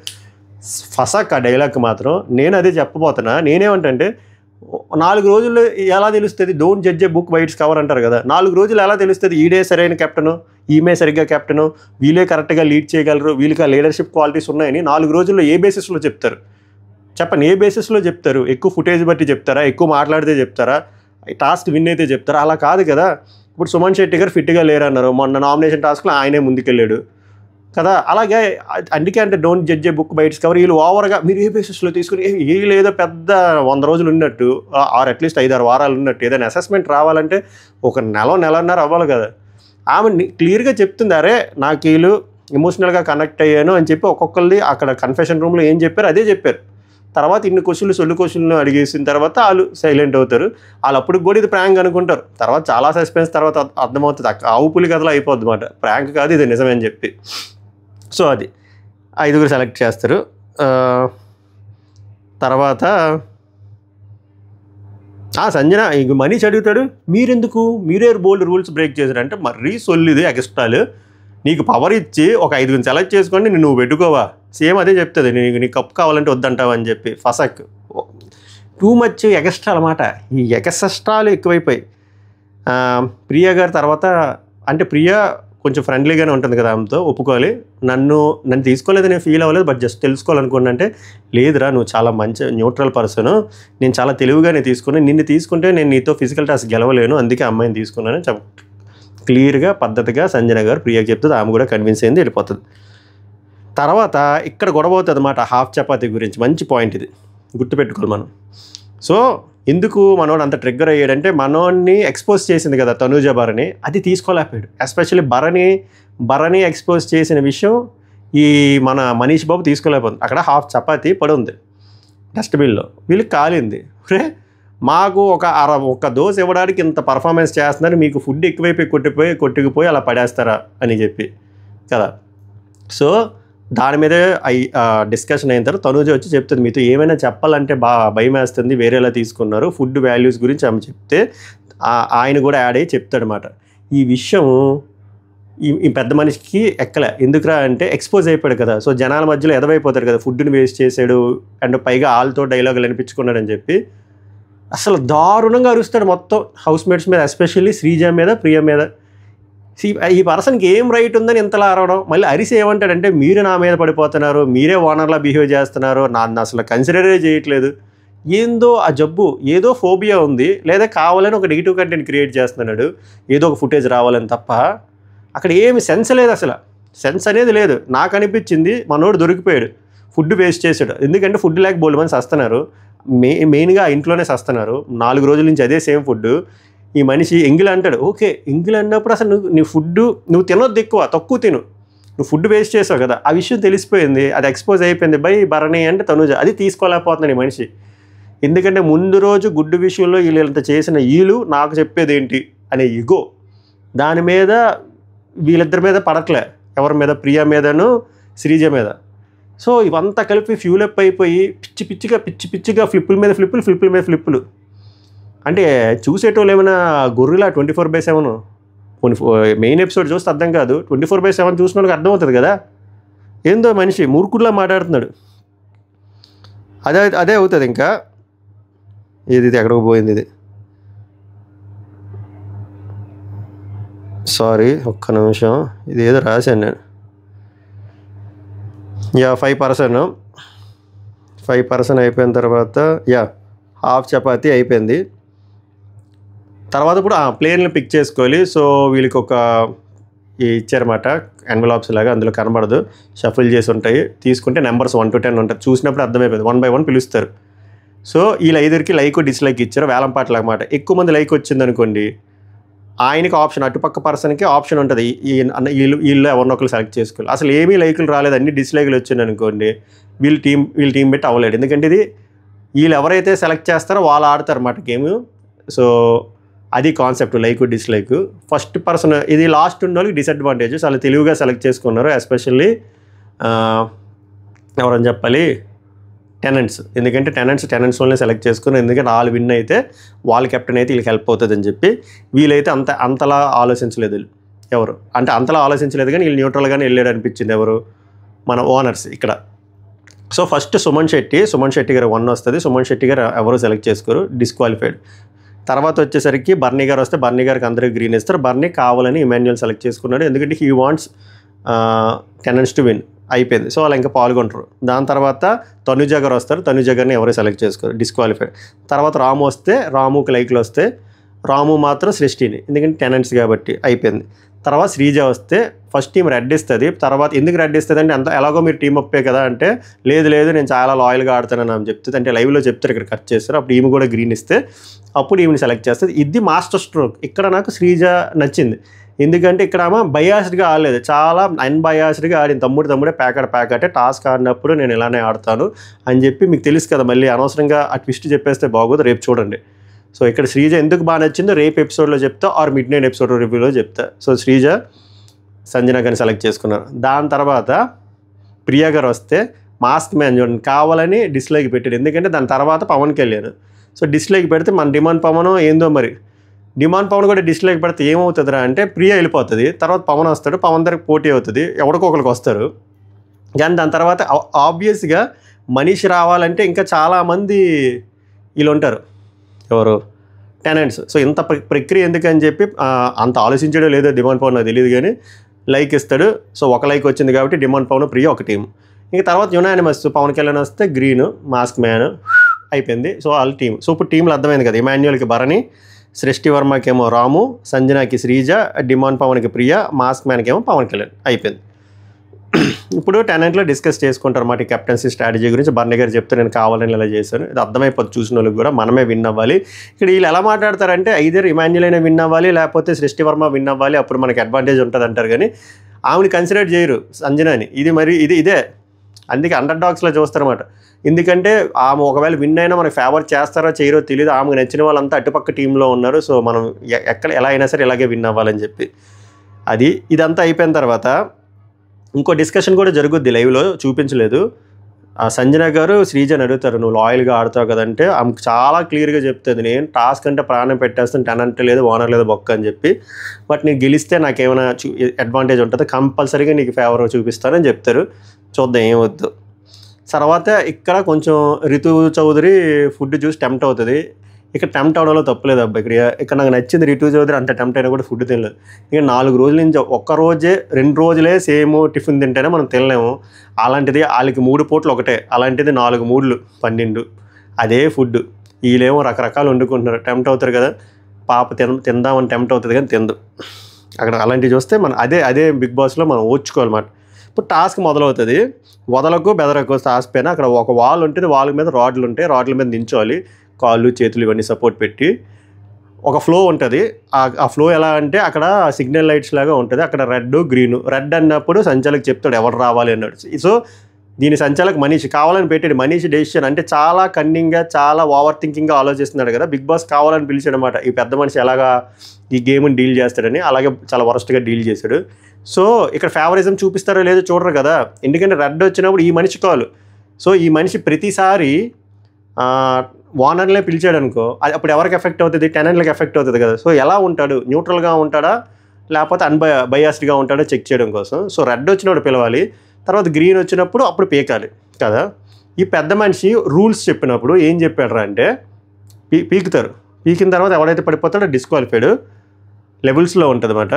ఫసక్ ఆ డైలాగ్ మాత్రం. నేను అదే చెప్పబోతున్నా. నేనేమంటే 4 రోజుల్లో ఎలా తెలుస్తుంది, don't judge A book by its cover అంటారు కదా. 4 రోజులు ఎలా తెలుస్తుంది ఈడే సరైన కెప్టెను, ఈమె సరిగ్గా కెప్టెను, వీళ్ళే కరెక్ట్గా లీడ్ చేయగలరు, వీళ్ళకి లీడర్షిప్ క్వాలిటీస్ ఉన్నాయని 4 రోజుల్లో ఏ బేసిస్లో చెప్తారు చెప్పండి? ఏ బేసిస్లో చెప్తారు? ఎక్కువ ఫుటేజ్ బట్టి చెప్తారా, ఎక్కువ మాట్లాడితే చెప్తారా, టాస్క్ విన్ అయితే చెప్తారా? అలా కాదు కదా. ఇప్పుడు సుమన్ శెట్టి గారు ఫిట్గా లేరన్నారు, మొన్న నామినేషన్ టాస్క్లో ఆయనే ముందుకెళ్ళాడు కదా. అలాగే అందుకే అంటే don't judge A book by its cover. వీళ్ళు ఓవర్గా మీరు ఏ బేసిస్లో తీసుకుని వీళ్ళు ఏదో పెద్ద 100 రోజులు ఉన్నట్టు, ఆర్ అట్లీస్ట్ 5-6 వారాలు ఉన్నట్టు ఏదైనా అసెస్మెంట్ రావాలంటే ఒక నెలన్నర అవ్వాలి కదా. ఆమె క్లియర్గా చెప్తుంది, అరే నాకు వీళ్ళు ఎమోషనల్గా కనెక్ట్ అయ్యాను అని చెప్పి ఒక్కొక్కరిది అక్కడ కన్ఫెషన్ రూమ్లో ఏం చెప్పారు అదే చెప్పారు. తర్వాత ఇన్ని క్వశ్చన్లు అడిగేసిన తర్వాత వాళ్ళు సైలెంట్ అవుతారు. వాళ్ళు అప్పుడు కూడా ఇది ప్రాంక్ అనుకుంటారు. తర్వాత చాలా సస్పెన్స్ తర్వాత అర్థమవుతుంది, ఆవు పులి కథలో అయిపోద్ది అన్నమాట, ప్రాంక్ కాదు ఇది నిజమే అని చెప్పి. సో అది 5 సెలెక్ట్ చేస్తారు. తర్వాత సంజన ఇంక మనీష్ అడుగుతాడు, మీరే బోల్డ్ రూల్స్ బ్రేక్ చేశారంటే మరీ సొల్లిది ఎక్స్ట్రాలు, నీకు పవర్ ఇచ్చి ఒక 5 సెలెక్ట్ చేసుకోండి నువ్వు పెట్టుకోవా, సేమ్ అదే చెప్తుంది, నీకు కప్పు కావాలంటే వద్దంటావు అని చెప్పి. ఫసక్ టూ మచ్ ఎక్స్ట్రా అన్నమాట. ఈ ఎక్స్ట్రాలు ఎక్కువైపోయి ప్రియా గారు తర్వాత అంటే ప్రియా కొంచెం ఫ్రెండ్లీగానే ఉంటుంది కదా ఆమెతో, ఒప్పుకోవాలి. నన్ను తీసుకోలేదు, నేను ఫీల్ అవ్వలేదు, బట్ జస్ట్ తెలుసుకోవాలనుకున్నా అంటే, లేదురా నువ్వు చాలా మంచి న్యూట్రల్ పర్సన్, నేను చాలా తెలివిగానే తీసుకున్నాను, నిన్ను తీసుకుంటే నేను నీతో ఫిజికల్ టాస్క్ గెలవలేను, అందుకే అమ్మాయిని తీసుకున్నాను క్లియర్గా పద్ధతిగా సంజన గారు ప్రియకి చెప్తుంది. ఆమె కూడా కన్విన్స్ అయింది, వెళ్ళిపోతుంది. తర్వాత ఇక్కడ గొడవ అవుతుంది అన్నమాట హాఫ్ చపాతీ గురించి. మంచి పాయింట్ ఇది, గుర్తుపెట్టుకోవాలి మనం. సో ఎందుకు మనోడు అంత ట్రిగ్గర్ అయ్యాడంటే, మనోడిని ఎక్స్పోజ్ చేసింది కదా తనూజ భరణి, అది తీసుకోలేకపోయాడు. ఎస్పెషల్లీ భరణి ఎక్స్పోజ్ చేసిన విషయం ఈ మన మనీష్ బాబు తీసుకోలేకపోతుంది. అక్కడ హాఫ్ చపాతీ పడి ఉంది డస్ట్బిన్లో, వీళ్ళకి కాలింది. మాకు ఒక దోశ ఇవ్వడానికి ఇంత పర్ఫార్మెన్స్ చేస్తున్నారు, మీకు ఫుడ్ ఎక్కువైపోయి కొట్టుకుపోయి అలా పడేస్తారా అని చెప్పి కదా. సో దాని మీదే డిస్కషన్ అయిన తర్వాత తనూజ వచ్చి చెప్తుంది, మీతో ఏమైనా చెప్పాలంటే భయం వేస్తుంది, వేరేలా తీసుకున్నారు, ఫుడ్ వాల్యూస్ గురించి ఆమె చెప్తే ఆయన కూడా యాడ్ అయ్యి చెప్తాడనమాట. ఈ విషయం ఈ పెద్ద మనిషికి ఎక్కలే. ఎందుకురా అంటే ఎక్స్పోజ్ అయిపోయాడు కదా, సో జనాల మధ్యలో ఎదవైపోతాడు కదా, ఫుడ్ని వేస్ట్ చేశాడు అండ్ పైగా వాళ్ళతో డైలాగులు అనిపించుకున్నాడని చెప్పి అసలు దారుణంగా అరుస్తాడు మొత్తం హౌస్ మేట్స్ మీద, ఎస్పెషల్లీ శ్రీజ మీద, ప్రియ మీద. ఈ పర్సన్కి ఏం రైట్ ఉందని ఇంతలా అరవడం. మళ్ళీ అరిసి ఏమంటాడంటే, మీరు నా మీద పడిపోతున్నారు, మీరే ఓనర్లా బిహేవ్ చేస్తున్నారు, నన్ను అసలు కన్సిడరే చేయట్లేదు. ఏందో ఆ జబ్బు, ఏదో ఫోబియా ఉంది, లేదా కావాలని ఒక నెగిటివ్ కంటెంట్ క్రియేట్ చేస్తున్నాడు, ఏదో ఒక ఫుటేజ్ రావాలని తప్ప అక్కడ ఏమి సెన్స్ లేదు. అసలు సెన్స్ అనేది లేదు. నాకు అనిపించింది మనోడు దొరికిపోయాడు, ఫుడ్ వేస్ట్ చేశాడు. ఎందుకంటే ఫుడ్ లేక బోల్డ్ మంది సస్తున్నారు, మెయిన్గా ఇంట్లోనే సస్తున్నారు, 4 రోజుల నుంచి అదే సేమ్ ఫుడ్. ఈ మనిషి ఎంగిల్ అంటాడు, ఓకే ఎంగిల్ అన్నప్పుడు అసలు నీ ఫుడ్ నువ్వు తినొద్దు, తక్కువ తిను, నువ్వు ఫుడ్ వేస్ట్ చేసావు కదా, ఆ విషయం తెలిసిపోయింది, అది ఎక్స్పోజ్ అయిపోయింది బై భరణి అంటే తనూజ. అది తీసుకోలేకపోతున్నాడు ఈ మనిషి. ఎందుకంటే ముందు రోజు గుడ్డు విషయంలో వీళ్ళంత చేసిన వీళ్ళు నాకు చెప్పేది ఏంటి అనే ఇగో, దాని మీద వీళ్ళిద్దరి మీద పడట్లే, ఎవరి మీద, ప్రియ మీదను శ్రీజ మీద. సో ఇవంతా కలిపి ఫ్యూలప్ అయిపోయి పిచ్చిగా ఫ్లిప్పుల మీద ఫ్లిప్పులు. అంటే చూసేటోళ్ళు ఏమైనా గొర్రెలా 24/7 మెయిన్ ఎపిసోడ్ చూస్తే అర్థం కాదు, 24/7 చూసిన వాళ్ళకి అర్థమవుతుంది కదా, ఏందో మనిషి మూర్ఖుడిలా మాట్లాడుతున్నాడు. అదే అవుతుంది. ఇంకా ఇది ఎక్కడికి పోయింది, ఇది సారీ ఒక్క నిమిషం, ఇది ఏదో రాశాను నేను. 5% అయిపోయిన తర్వాత హాఫ్ చపాతీ అయిపోయింది. తర్వాత ఇప్పుడు ప్లేన్లు పిక్ చేసుకోవాలి. సో వీళ్ళకి ఒక ఇచ్చారన్నమాట ఎన్వెలాప్స్ లాగా, అందులో కనబడదు, షఫుల్ చేసి ఉంటాయి, తీసుకుంటే నెంబర్స్ 1 to 10 ఉంటాయి. చూసినప్పుడు అర్థమైపోయింది, 1 by 1 పిలుస్తారు. సో వీళ్ళ 5కి లైక్ డిస్లైక్ ఇచ్చారు, వేలంపాట అన్నమాట. ఎక్కువ మంది లైక్ వచ్చింది అనుకోండి, ఆయనకి ఆప్షన్, అటుపక్క పర్సన్కి ఆప్షన్ ఉంటుంది, వీళ్ళు ఎవరినొకరు సెలెక్ట్ చేసుకోవాలి. అసలు ఏమీ లైకులు రాలేదు, అన్ని డిస్లైకులు వచ్చింది అనుకోండి, వీళ్ళ టీం పెట్టి అవ్వలేడు. ఎందుకంటే ఇది వీళ్ళు ఎవరైతే సెలెక్ట్ చేస్తారో వాళ్ళు ఆడతారు అన్నమాట గేమ్. సో అది concept, like dislike. First person ఇది లాస్ట్ ఉన్న వాళ్ళకి డిసడ్వాంటేజ్, చాలా తెలివిగా సెలెక్ట్ చేసుకున్నారు. ఎస్పెషల్లీ ఎవరని చెప్పాలి, టెనెంట్స్. ఎందుకంటే టెనెంట్స్ వాళ్ళని సెలెక్ట్ చేసుకున్నారు, ఎందుకంటే వాళ్ళు విన్ అయితే వాళ్ళ కెప్టెన్ అయితే వీళ్ళకి హెల్ప్ అవుతుంది అని చెప్పి. వీళ్ళైతే అంతలా ఆలోచించలేదు ఎవరు, అంటే అంతలా ఆలోచించలేదు కానీ వీళ్ళు న్యూట్రల్గానే వెళ్ళాడు అనిపించింది ఎవరు, మన ఓనర్స్ ఇక్కడ. సో ఫస్ట్ సుమన్ శెట్టి గారు 1 వస్తుంది. సుమన్ శెట్టి గారు ఎవరు సెలెక్ట్ చేసుకోరు, డిస్క్వాలిఫైడ్. తర్వాత వచ్చేసరికి బర్నీ గారు వస్తే బర్నీ గారికి అందరికీ గ్రీన్ ఇస్తారు. బర్నీ కావాలని ఇమాన్యుయల్ సెలెక్ట్ చేసుకున్నాడు, ఎందుకంటే he wants tenants to win. అయిపోయింది. సో వాళ్ళు ఇంకా పాల్గొంటారు. దాని తర్వాత తనుజ గారు వస్తారు, తనుజ గారిని ఎవరు సెలెక్ట్ చేసుకోరు, డిస్క్వాలిఫైడ్. తర్వాత రాము వస్తే రాముకి లైక్లు వస్తే రాము మాత్రం సృష్టిని, ఎందుకంటే టెనెంట్స్ కాబట్టి అయిపోయింది. తర్వాత శ్రీజ వస్తే ఫస్ట్ టీం రెడ్ ఇస్తుంది. తర్వాత ఎందుకు రెడ్ ఇస్తుంది అంటే, అంత ఎలాగో మీరు టీం అప్పే కదా అంటే, లేదు నేను చాలా లాయల్గా ఆడుతానని ఆమె చెప్తుంది. అంటే లైవ్లో చెప్తారు, ఇక్కడ కట్ చేస్తారు. అప్పుడు ఈమె కూడా గ్రీన్ ఇస్తే అప్పుడు ఈమెని సెలెక్ట్ చేస్తుంది. ఇది మాస్టర్ స్ట్రోక్. ఇక్కడ నాకు శ్రీజ నచ్చింది, ఎందుకంటే ఇక్కడ ఆమె బయాస్డ్గా ఆడలేదు, చాలా అన్బయాస్డ్గా ఆడింది. తమ్ముడే ప్యాకెట్ టాస్క్ ఆడినప్పుడు నేను ఇలానే ఆడతాను అని చెప్పి. మీకు తెలుసు కదా, మళ్ళీ అనవసరంగా ఆ ట్విస్ట్ చెప్పేస్తే బాగోదు, రేపు చూడండి. సో ఇక్కడ శ్రీజ ఎందుకు బాగా నచ్చిందో రేపు ఎపిసోడ్లో చెప్తా, ఆర్ మిడ్ నైట్ ఎపిసోడ్ రివ్యూలో చెప్తా. సో శ్రీజ సంజన గారిని సెలెక్ట్ చేసుకున్నారు. దాని తర్వాత ప్రియా గారు వస్తే మాస్క్ మ్యాన్ చూడండి కావాలని డిస్లైక్ పెట్టారు, ఎందుకంటే దాని తర్వాత పవన్ కళ్యాణ్. సో డిస్లైక్ పెడితే మన డిమాండ్ పవన్ ఏందో మరి, డిమాండ్ పవన్ కూడా డిస్లైక్ పెడితే ఏమవుతుందిరా అంటే ప్రియా వెళ్ళిపోతుంది, తర్వాత పవన్ వస్తాడు, పవన్ దగ్గర పోటీ అవుతుంది, ఎవరికొకరికి వస్తారు. కానీ దాని తర్వాత ఆబ్వియస్గా మనీష్ రావాలంటే ఇంకా చాలామంది వీళ్ళు ఉంటారు, ఎవరు టెనెంట్స్. సో ఇంత ప్రక్రియ ఎందుకని చెప్పి అంత ఆలోచించడం లేదో డిమాండ్ పవన్ నాకు తెలియదు, కానీ లైక్ ఇస్తాడు. సో ఒక లైక్ వచ్చింది కాబట్టి డిమాండ్ పవన్ ప్రియ ఒక టీం. ఇంక తర్వాత యునానిమస్ పవన్ కళ్యాణ్ వస్తే గ్రీన్ మాస్క్ మ్యాన్ అయిపోయింది. సో వాళ్ళ టీం. సో ఇప్పుడు టీంలు అర్థమైంది కదా, ఇమాన్యుయల్కి భరణి, సృష్టి వర్మకేమో రాము, సంజనాకి శ్రీజ, డిమాండ్ పవన్కి ప్రియ, మాస్క్ మ్యాన్కి ఏమో పవన్ కళ్యాణ్ అయిపోయింది. ఇప్పుడు టెనెంట్లో డిస్కస్ చేసుకుంటారు అన్నమాట ఈ కెప్టెన్సీ స్ట్రాటజీ గురించి. బర్నీ గారు చెప్తే నేను కావాలని ఇలా చేశాను, ఇది అర్థమైపోతుంది చూసిన వాళ్ళకి కూడా, మనమే విన్ అవ్వాలి. ఇక్కడ వీళ్ళు ఎలా మాట్లాడతారంటే ఐదర్ ఇమాన్యుయల్ అయినా విన్ అవ్వాలి, లేకపోతే సృష్టి వర్మ విన్ అవ్వాలి, అప్పుడు మనకి అడ్వాంటేజ్ ఉంటుంది అంటారు. కానీ ఆమెని కన్సిడర్ చేయరు సంజనాని. ఇది మరి ఇదే అందుకే అండర్ డాగ్స్లో చూస్తారన్నమాట. ఎందుకంటే ఆమె ఒకవేళ విన్ అయినా మనకు ఫేవర్ చేస్తారో చేయరో తెలియదు. ఆమెకు నచ్చిన వాళ్ళంతా అటుపక్క టీంలో ఉన్నారు. సో మనం ఎలా అయినా సరే ఇలాగే విన్ అవ్వాలని చెప్పి ఇదంతా అయిపోయిన తర్వాత ఇంకో డిస్కషన్ కూడా జరుగుద్ది, లైవ్లో చూపించలేదు. సంజన గారు శ్రీజని అడుగుతారు, నువ్వు లాయల్గా ఆడుతావు కదంటే ఆమెకు చాలా క్లియర్గా చెప్తుంది, నేను టాస్క్ అంటే ప్రాణం పెట్టేస్తాను, టెనెంట్ లేదు ఓనర్ లేదు బొక్క అని చెప్పి. బట్ నీకు గెలిస్తే నాకేమైనా అడ్వాంటేజ్ ఉంటుంది, కంపల్సరీగా నీకు ఫేవర్ చూపిస్తానని చెప్తారు. చూద్దాం ఏమొద్దు. తర్వాత ఇక్కడ కొంచెం రితు చౌదరి ఫుడ్ చూసి టెంప్ట్ అవుతుంది. ఇక్కడ టెంప్ట్ అవడంలో తప్పలేదు అబ్బా. ఇక్కడ నాకు నచ్చింది రితు చౌదరి అంత టెంప్ట్ అయినా కూడా ఫుడ్ తినలేదు. ఇక 4 రోజుల నుంచి ఒక్క రోజే 2 రోజులే సేమ్ టిఫిన్ తింటేనే మనం తినలేము. అలాంటిది వాళ్ళకి 3 పూటలు ఒకటే, అలాంటిది 4 మూడ్లు 12 అదే ఫుడ్. వీళ్ళేమో రకరకాలు వండుకుంటున్నారు, టెంప్ట్ అవుతారు కదా. పాప తిందామని టెంప్ట్ అవుతుంది కానీ తిందు. అక్కడ అలాంటివి చూస్తే మనం అదే బిగ్ బాస్లో మనం ఓర్చుకోవాలన్నమాట. ఇప్పుడు టాస్క్ మొదలవుతుంది. వదలకు బెదరకు టాస్క్ పైన అక్కడ ఒక వాల్ ఉంటుంది, వాల్ మీద రాడ్లు ఉంటాయి, రాడ్ల మీద నించోవాలి, కాళ్ళు చేతులు ఇవన్నీ సపోర్ట్ పెట్టి. ఒక ఫ్లో ఉంటుంది. ఆ ఫ్లో ఎలా అంటే అక్కడ సిగ్నల్ లైట్స్ లాగా ఉంటుంది. అక్కడ రెడ్ గ్రీను. రెడ్ అన్నప్పుడు సంచాలక్ చెప్తాడు ఎవరు రావాలి అన్నాడు. సో దీని సంచాలక్ మనీష్ కావాలని పెట్టాడు. మనీష్ డెసిషన్ అంటే చాలా కన్నింగ్గా చాలా ఓవర్ థింకింగ్గా ఆలోచిస్తున్నాడు కదా. బిగ్ బాస్ కావాలని పిలిచాడు అనమాట, ఈ పెద్ద మనిషి ఎలాగా ఈ గేమ్ని డీల్ చేస్తాడని. అలాగే చాలా వరస్ట్గా డీల్ చేశాడు. సో ఇక్కడ ఫేవరిజం చూపిస్తారో లేదో చూడరు కదా, ఎందుకంటే రెడ్ వచ్చినప్పుడు ఈ మనిషి కావాలి. సో ఈ మనిషి ప్రతిసారి ఓనర్లే పిలిచాడు అనుకో, అది అప్పుడు ఎవరికి ఎఫెక్ట్ అవుతుంది, టెనెంట్లకు ఎఫెక్ట్ అవుతుంది కదా. సో ఎలా ఉంటాడు, న్యూట్రల్గా ఉంటాడా లేకపోతే బయాస్డ్గా ఉంటాడో చెక్ చేయడం కోసం. సో రెడ్ వచ్చినప్పుడు పిలవాలి, తర్వాత గ్రీన్ వచ్చినప్పుడు అప్పుడు పీకాలి కదా. ఈ పెద్ద మనిషి రూల్స్ చెప్పినప్పుడు ఏం చెప్పాడు అంటే పీకుతారు. పీకిన తర్వాత ఎవడైతే పడిపోతాడో డిస్క్వాలిఫైడ్ లెవెల్స్లో ఉంటుంది అన్నమాట.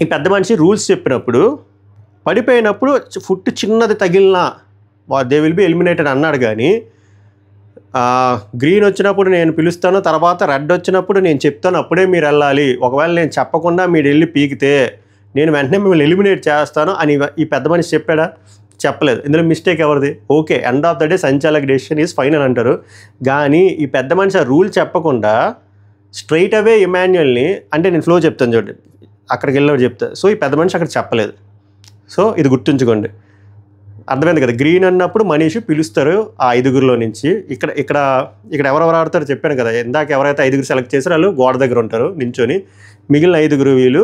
ఈ పెద్ద మనిషి రూల్స్ చెప్పినప్పుడు పడిపోయినప్పుడు ఫుట్ చిన్నది తగిలినా దే విల్ బి ఎలిమినేటెడ్ అన్నాడు. కానీ గ్రీన్ వచ్చినప్పుడు నేను పిలుస్తాను, తర్వాత రెడ్ వచ్చినప్పుడు నేను చెప్తాను అప్పుడే మీరు వెళ్ళాలి, ఒకవేళ నేను చెప్పకుండా మీరు వెళ్ళి పీకితే నేను వెంటనే మిమ్మల్ని ఎలిమినేట్ చేస్తాను అని ఈ పెద్ద మనిషి చెప్పాడా? చెప్పలేదు. ఇందులో మిస్టేక్ ఎవరిది? Okay, end of the day సంచాలక్ డెసిషన్ ఈజ్ ఫైనల్ అంటారు. కానీ ఈ పెద్ద మనిషి ఆ రూల్ చెప్పకుండా స్ట్రైట్ అవే ఇమాన్యుయల్ని, అంటే నేను ఫ్లో చెప్తాను చూడండి, అక్కడికి వెళ్ళినప్పుడు చెప్తా. సో ఈ పెద్ద మనిషి అక్కడ చెప్పలేదు. సో ఇది గుర్తుంచుకోండి, అర్థమైంది కదా. గ్రీన్ అన్నప్పుడు మనీష్ పిలుస్తారు ఆ 5గురిలో నుంచి. ఇక్కడ ఎవరెవరు ఆడతారో చెప్పాను కదా. ఇందాక ఎవరైతే 5గురు సెలెక్ట్ చేశారో వాళ్ళు గోడ దగ్గర ఉంటారు నించొని, మిగిలిన 5గురు వీళ్ళు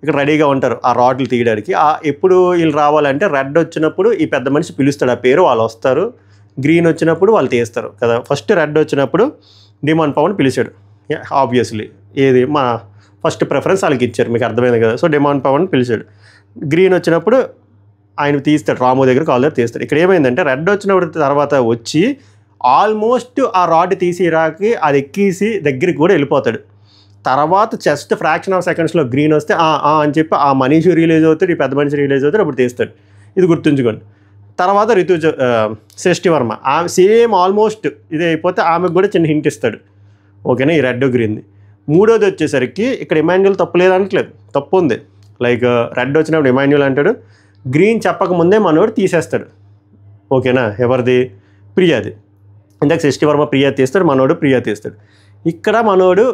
ఇక్కడ రెడీగా ఉంటారు ఆ రాడ్లు తీయడానికి. ఎప్పుడు వీళ్ళు రావాలంటే రెడ్ వచ్చినప్పుడు ఈ పెద్ద మనిషి పిలుస్తాడు ఆ పేరు, వాళ్ళు వస్తారు. గ్రీన్ వచ్చినప్పుడు వాళ్ళు తీస్తారు కదా. ఫస్ట్ రెడ్ వచ్చినప్పుడు డిమాండ్ పవన్ పిలిచాడు, ఆబ్వియస్లీ ఏది మా ఫస్ట్ ప్రిఫరెన్స్ వాళ్ళకి ఇచ్చారు, మీకు అర్థమైంది కదా. సో డిమాండ్ పవన్ పిలిచాడు. గ్రీన్ వచ్చినప్పుడు ఆయన తీస్తాడు, రాము దగ్గర కాల్ దగ్గర తీస్తాడు. ఇక్కడ ఏమైందంటే రెడ్ వచ్చినప్పుడు తర్వాత వచ్చి ఆల్మోస్ట్ ఆ రాడ్ తీసి రాకి అది ఎక్కేసి దగ్గరికి కూడా వెళ్ళిపోతాడు. తర్వాత జస్ట్ ఫ్రాక్షన్ ఆఫ్ సెకండ్స్లో గ్రీన్ వస్తే అని చెప్పి ఆ మనీషి రిలీజ్ అవుతాడు, ఈ పెద్ద మనిషి రిలీజ్ అవుతాడు, అప్పుడు తీస్తాడు. ఇది గుర్తుంచుకోండి. తర్వాత సృష్టి వర్మ ఆమె సేమ్ ఆల్మోస్ట్ ఇది అయిపోతే ఆమెకు కూడా చిన్న హింట్ ఇస్తాడు, ఓకేనా, ఈ రెడ్ గ్రీన్ది. మూడోది వచ్చేసరికి ఇక్కడ ఇమాన్యుయల్ తప్పు లేదనట్లేదు, తప్పు ఉంది. లైక్ రెడ్ వచ్చినప్పుడు ఇమాన్యుయల్ అంటాడు, గ్రీన్ చెప్పకముందే మనోడు తీసేస్తాడు, ఓకేనా. ఎవరిది? ప్రియాది. ఇందాక సృష్టి వర్మ ప్రియా తీస్తాడు, మనోడు ప్రియా తీస్తాడు. ఇక్కడ మనోడు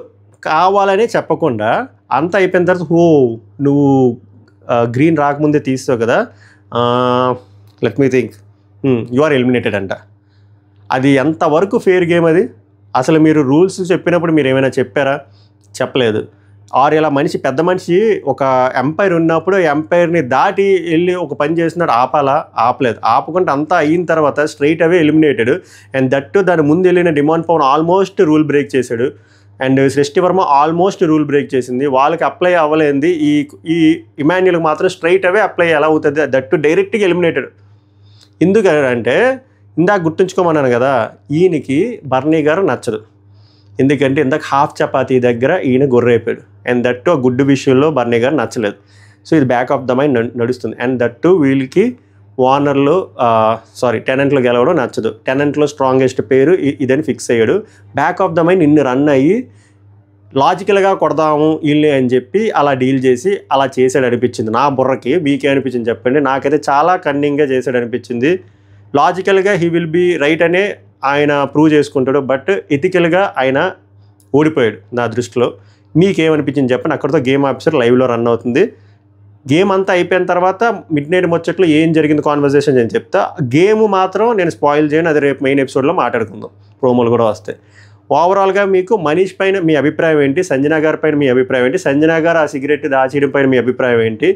కావాలని చెప్పకుండా అంతా అయిపోయిన తర్వాత నువ్వు గ్రీన్ రాకముందే తీస్తావు కదా, let me think, you are eliminated అంట. అది ఎంతవరకు ఫెయిర్ గేమ్ అది? అసలు మీరు రూల్స్ చెప్పినప్పుడు మీరు ఏమైనా చెప్పారా? చెప్పలేదు. ఆరు ఇలా మనిషి పెద్ద మనిషి ఒక ఎంపైర్ ఉన్నప్పుడు ఎంపైర్ని దాటి వెళ్ళి ఒక పని చేస్తున్నాడు, ఆపలేదు. ఆపకుండా అంతా అయిన తర్వాత straight away eliminated. And that దాని ముందు వెళ్ళిన demand Pavan almost rule break చేశాడు. And Srishti Varma almost rule break చేసింది. వాళ్ళకి అప్లై అవ్వలేంది, ఈ ఇమాన్యుయల్కి మాత్రం స్ట్రైట్ అవే అప్లై ఎలా అవుతుంది, దట్టు డైరెక్ట్గా ఎలిమినేటెడ్. ఎందుకంటే ఇందాక గుర్తుంచుకోమన్నాను కదా, ఈయనకి బర్నీ గారు నచ్చదు. ఎందుకంటే ఇందాక హాఫ్ చపాతీ దగ్గర ఈయన గొర్రె అయిపోయాడు. అండ్ దట్టు ఆ గుడ్డు విషయంలో బర్నీ గారు నచ్చలేదు. సో ఇది బ్యాక్ ఆఫ్ ద మైండ్ నడుస్తుంది. అండ్ దట్ టు వీళ్ళకి వార్నర్లో టెనెంట్లో గెలవడం నచ్చదు. టెనెంట్లో స్ట్రాంగెస్ట్ పేరు ఇదని ఫిక్స్ అయ్యాడు. బ్యాక్ ఆఫ్ ద మైండ్ ఇన్ని రన్ అయ్యి లాజికల్గా కొడదాము వీళ్ళని అని చెప్పి అలా డీల్ చేసి అలా చేసాడు అనిపించింది నా బుర్రకి. మీకే అనిపించింది చెప్పండి. నాకైతే చాలా కన్నింగ్గా చేసాడు అనిపించింది. లాజికల్గా హీ విల్ బీ రైట్ అనే ఆయన ప్రూవ్ చేసుకుంటాడు, బట్ ఎథికల్గా ఆయన ఓడిపోయాడు నా దృష్టిలో. మీకేమనిపించింది చెప్పండి. అక్కడితో గేమ్ ఆఫీసర్ లైవ్లో రన్ అవుతుంది. గేమ్ అంతా అయిపోయిన తర్వాత మిడ్ నైట్ ముచ్చట్లో ఏం జరిగింది కాన్వర్సేషన్ నేను చెప్తా. గేమ్ మాత్రం నేను స్పాయిల్ చేయను, అది రేపు మెయిన్ ఎపిసోడ్లో మాట్లాడుకుందాం, ప్రోమోలు కూడా వస్తాయి. ఓవరాల్గా మీకు మనీష్ పైన మీ అభిప్రాయం ఏంటి, సంజన గారి పైన మీ అభిప్రాయం ఏంటి, సంజన గారు ఆ సిగరెట్ దాచేయడం పైన మీ అభిప్రాయం ఏంటి,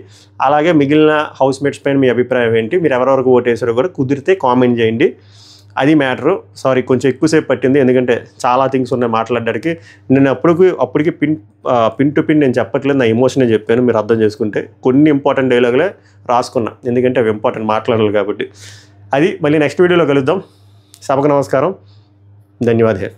అలాగే మిగిలిన హౌస్మేట్స్ పైన మీ అభిప్రాయం ఏంటి, మీరు ఎవరెవరికి ఓటేసారో కూడా కుదిరితే కామెంట్ చేయండి. అది మ్యాటరు. కొంచెం ఎక్కువసేపు పట్టింది, ఎందుకంటే చాలా థింగ్స్ ఉన్నాయి మాట్లాడడానికి. నేను అప్పటికి పిన్ టు పిన్ నేను చెప్పట్లేదు, నా ఎమోషనే చెప్పాను. మీరు అర్థం చేసుకుంటే కొన్ని ఇంపార్టెంట్ డైలాగులే రాసుకున్నా, ఎందుకంటే అవి ఇంపార్టెంట్ మాట్లాడాలి కాబట్టి. అది మళ్ళీ నెక్స్ట్ వీడియోలో కలుద్దాం. సభకు నమస్కారం, ధన్యవాదాలు.